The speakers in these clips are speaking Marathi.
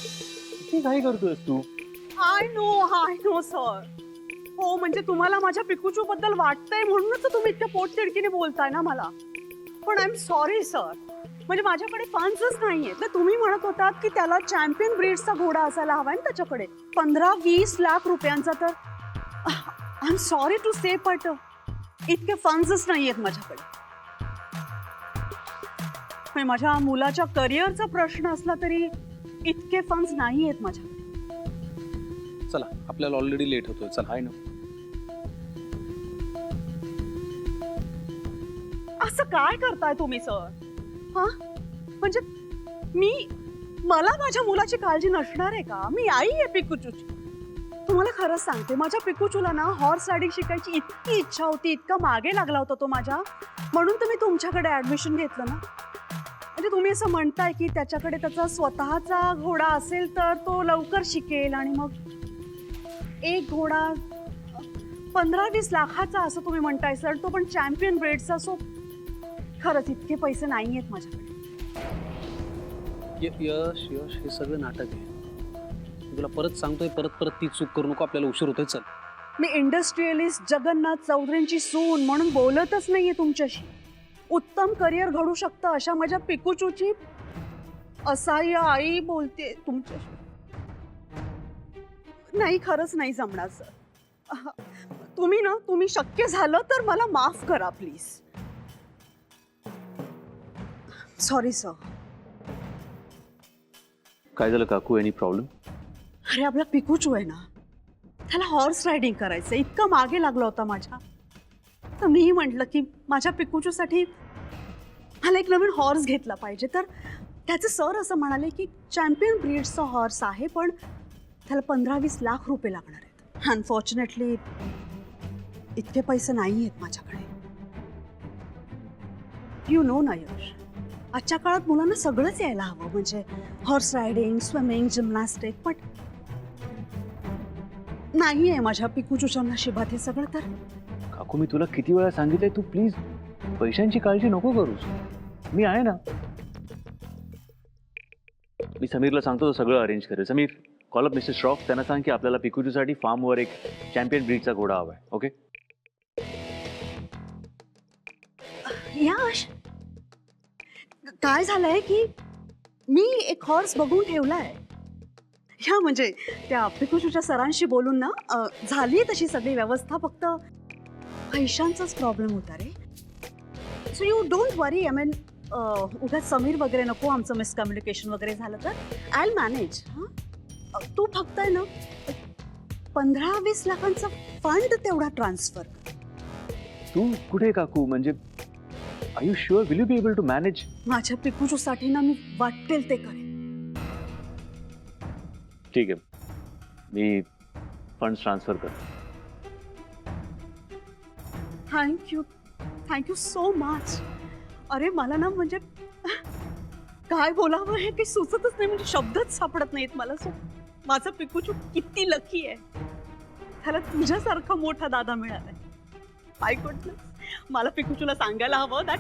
किती घाई करतोयस तू? I know sir. हो म्हणजे तुम्हाला माझ्या पिकूचू बद्दल वाटतंय म्हणूनच तर तुम्ही इतक्या पोटतिडकीने बोलताय ना मला. पण आय एम सॉरी सर. म्हणजे माझ्याकडे फंड्सच नाहीयेत ना. तुम्ही म्हणत होतात की त्याला चॅम्पियन ब्रीडचा घोडा असायला हवाय ना त्याच्याकडे 15-20 लाख रुपयांचा. तर I am sorry to say but इतके फंड्सच नाहीयेत माझ्याकडे. म्हणजे माझ्या मुलाच्या करिअरचा प्रश्न असला तरी इतके फंड्स नाहीयेत माझ्याकडे. चला आपल्याला ऑलरेडी लेट होतोय. चल हाय ना. असं काय करताय तुम्ही सर? हा म्हणजे मला माझ्या मुलाची काळजी नसणार आहे का? मी आई आहे पिकूचूची. तुम्हाला खरंच सांगते माझ्या पिकूचूला ना हॉर्स रायडिंग शिकायची इतकी इच्छा होती, इतका मागे लागला होता तो माझ्या, म्हणून तर मी तुमच्याकडे ऍडमिशन घेतलं ना. म्हणजे तुम्ही असं म्हणताय की त्याच्याकडे त्याचा स्वतःचा घोडा असेल तर तो लवकर शिकेल आणि मग एक घोडा 15-20 लाखाचा असं तुम्ही म्हणताय सर, तो पण चॅम्पियन ब्रीडचा. सो खरंच इतके पैसे नाही आहेत माझ्याकडे. यश यश हे सगळं नाटक आहे. मी तुला परत सांगतोय, परत ती चूक करू नको. आपल्याला उशीर होतोय. चल. मी इंडस्ट्रियलिस्ट जगन्नाथ चौधरींची सून म्हणून बोलतच नाहीये तुमच्याशी. उत्तम करिअर घडू शकतं अशा माझ्या पिकूचूची असहाय्य आई बोलते तुमच्याशी. नाही खरंच नाही जमणार सर. तुम्ही शक्य झालं तर मला माफ करा प्लीज. Sorry sir. काय झालं काकू? Any problem? अरे आपला पिकूचू आहे ना, त्याला हॉर्स रायडिंग करायचं इतकं मागे लागला होता माझ्या. तर मीही म्हटलं की माझ्या पिकूचूसाठी मला एक नवीन हॉर्स घेतला पाहिजे. तर त्याचे सर असं म्हणाले की चॅम्पियन ब्रीडचा हॉर्स आहे पण त्याला 15-20 लाख रुपये लागणार आहेत. अनफॉर्च्युनेटली इतके पैसे नाही आहेत माझ्याकडे. यू नो ना यश, आजच्या काळात मुलांना सगळंच यायला हवं, म्हणजे हॉर्स रायडिंग, स्विमिंग, जिम्नॅस्टिक. पण नाही आहे माझ्या पिकूचूच्या नशिबात हे सगळं. तर काकू मी तुला किती वेळा सांगितलंय, तू प्लीज पैशांची काळजी नको करूस. मी आहे ना. मी समीरला सांगतो, तो सगळं अरेंज करेल. Sameer, call up mister Shroff. त्यांना सांग की आपल्याला पिकूचूसाठी फार्मवर एक चॅम्पियन ब्रीडचा घोडा हवाय. ओके? यश, काय झालंय की मी एक हॉर्स बघून ठेवलाय. ह्या म्हणजे त्या पिकूचूच्या सरांशी बोलून ना झाली तशी सगळी व्यवस्था. फक्त पैशांचाच प्रॉब्लेम होता रे. So you don't worry. I mean उगाच समीर वगैरे नको, आमचं मिसकम्युनिकेशन वगैरे झालं तर आय विल मॅनेज. हां तू फक्त आहे ना 15-20 लाखांचा फंड तेवढा ट्रान्सफर. तू कुठे काकू? म्हणजे are you sure? Will you be able to manage? माझ्या पिकूचूसाठी ना मी वाटेल ते करेन. ठीक आहे, मी फंड ट्रान्सफर करतो. Thank you so much. अरे मला ना म्हणजे काय बोलावं हे काही सुचतच नाही, म्हणजे शब्दच सापडत नाहीत मला. सो माझं पिकूचू किती लकी आहे, त्याला तुझ्यासारखा मोठा दादा मिळालाय. I goodness. मला पिकूचूला सांगायला हवं दॅट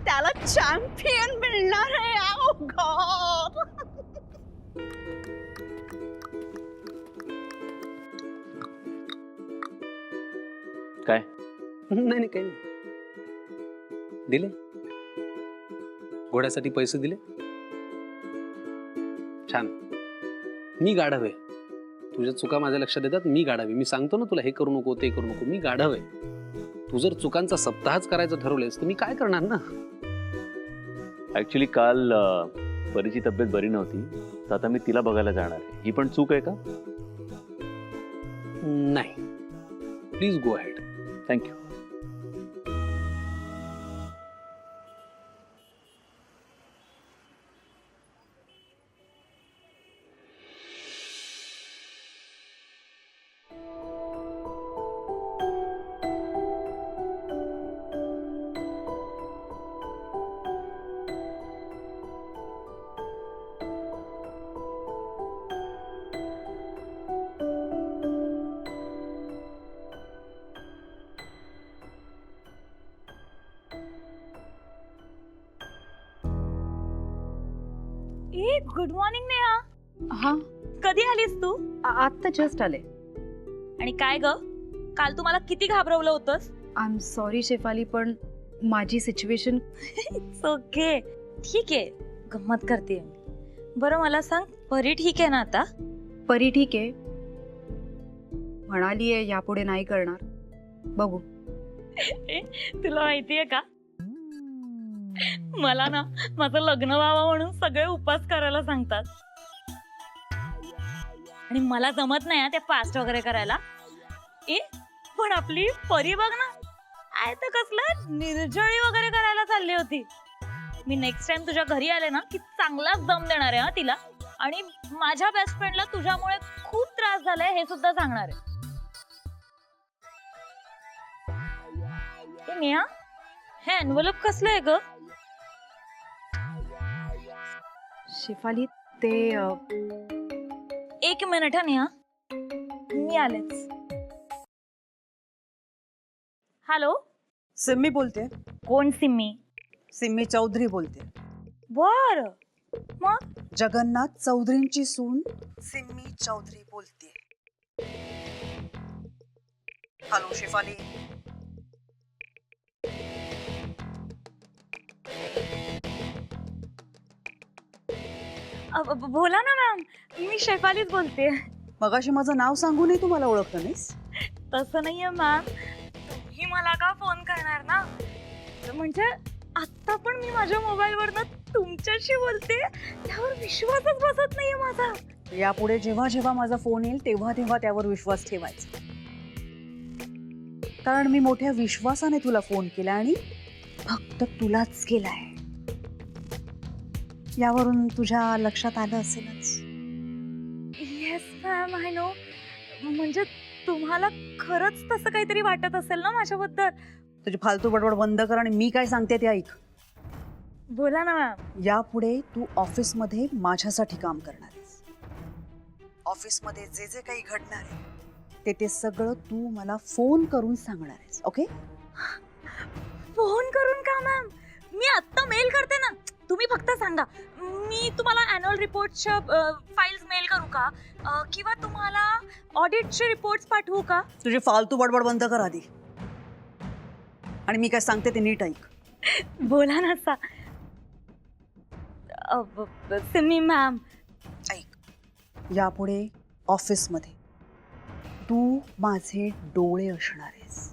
त्याला चॅम्पियन मिळणार आहे. ओह गॉड. काय? नाही काही नाही. दिले घोड्यासाठी पैसे दिले. छान. मी गाढव आहे. तुझ्या चुका माझ्या लक्षात येतात. मी गाढव आहे. मी सांगतो ना तुला, हे करू नको ते करू नको. मी गाढव आहे. तू जर चुकांचा सप्ताहच करायचं ठरवलेस तर मी काय करणार ना. ऍक्च्युली काल परीची तब्येत बरी नव्हती, तर आता मी तिला बघायला जाणार आहे. ही पण चूक आहे का? नाही. Please go ahead. Thank you. Good morning Neha. हा कधी आलीस तू? आत्ता जस्ट आले. आणि काय ग, काल तू मला किती घाबरवलं होतंस? आय एम सॉरी शेफाली, पण माझी सिच्युएशन. इट्स ओके, ठीक आहे, गंमत करते. बरं मला सांग, परी ठीक आहे ना आता? परी ठीक आहे, म्हणाली आहे यापुढे नाही करणार. बघू. तुला माहितीये का, मला ना माझं लग्न व्हावं म्हणून सगळे उपास करायला सांगतात. आणि मला जमत नाही ते फास्ट वगैरे करायला. पण आपली परी बघ ना, आहे तर कसलं निर्जळी वगैरे करायला चालली होती. मी नेक्स्ट टाइम तुझ्या घरी आले ना की चांगलाच दम देणार आहे तिला. आणि माझ्या बेस्ट फ्रेंडला तुझ्यामुळे खूप त्रास झालाय हे सुद्धा सांगणार आहे. नेहा, हे एनव्हलप कसलं आहे ग? शेफाली ते एक मिनिट हा नेहा, मी आलेच. हॅलो, सिम्मी बोलते. कोण सिम्मी? सिम्मी चौधरी बोलते. बर, मग जगन्नाथ चौधरींची सून सिम्मी चौधरी बोलते. हॅलो शेफाली. बोला ना मॅम, मी शेफालीच बोलते. मगाशी माझं नाव सांगूनही तू मला ओळखलं नाहीस? तसं नाहीये मॅम, तुम्ही मला का फोन करणार ना? म्हणजे आता पण मी माझ्या मोबाईलवरनं तुमच्याशी बोलते, त्यावर विश्वासच बसत नाहीये माझा. यापुढे जेव्हा जेव्हा माझा फोन येईल तेव्हा तेव्हा त्यावर विश्वास ठेवायचा, कारण मी मोठ्या विश्वासाने तुला फोन केला आणि फक्त तुलाच केलाय. यावरून तुझ्या लक्षात आलं असेलच. Yes ma'am, I know. म्हणजे तुम्हाला खरंच तसं काहीतरी वाटत असेल ना माझ्याबद्दल? तुझी फालतू बडबड बंद कर आणि मी काय सांगते ते ऐक. बोला ना मॅम. यापुढे तू ऑफिसमध्ये माझ्यासाठी काम करणार आहेस. ऑफिसमध्ये जे जे काही घडणार आहे ते सगळं तू मला फोन करून सांगणार आहेस. ओके? फोन करून का मॅम? मी आत्ता मेल करते ना, तुम्ही फक्त सांगा. मी तुम्हाला अॅन्युअल रिपोर्टच्या फाईल्स मेल करू का, किंवा तुम्हाला ऑडिटचे रिपोर्ट्स पाठवू का? तुझी फालतू बडबड बंद कर आधी आणि मी काय सांगते ते नीट ऐक. बोला ना सा. सिमी मॅम, ऐक. यापुढे ऑफिसमध्ये तू माझे डोळे असणार आहेस,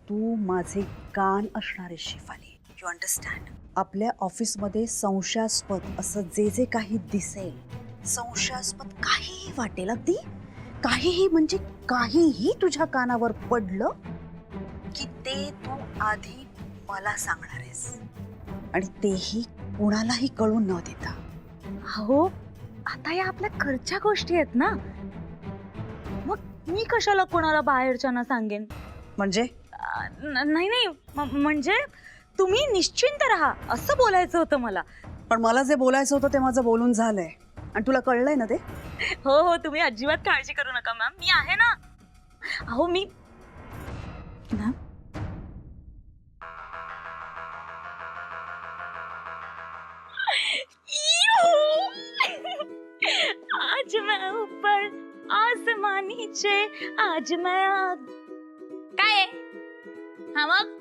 तू माझे कान असणार आहेस शेफाली. You understand? आपल्या ऑफिसमध्ये संशयास्पद असं जे जे काही दिसेल, संशयास्पद काहीही वाटेल, अगदी काहीही म्हणजे काहीही तुझ्या कानावर पडलं की ते तू आधी मला सांगणार आहेस, आणि तेही कुणालाही कळू न देता. हो, आता या आपल्या घरच्या गोष्टी आहेत ना, मग मी कशाला कोणाला बाहेरच्यांना सांगेन? म्हणजे नाही नाही, म्हणजे तुम्ही निश्चिंत राहा असं बोलायचं होतं मला. पण मला जे बोलायचं होतं ते माझं बोलून झालंय आणि तुला कळलंय ना ते? हो हो, तुम्ही अजिबात काळजी करू नका मॅम, मी आहे ना. अहो मी मॅम, आज मैं ऊपर आसमां नीचे, आज मैं काय आहे? हा मग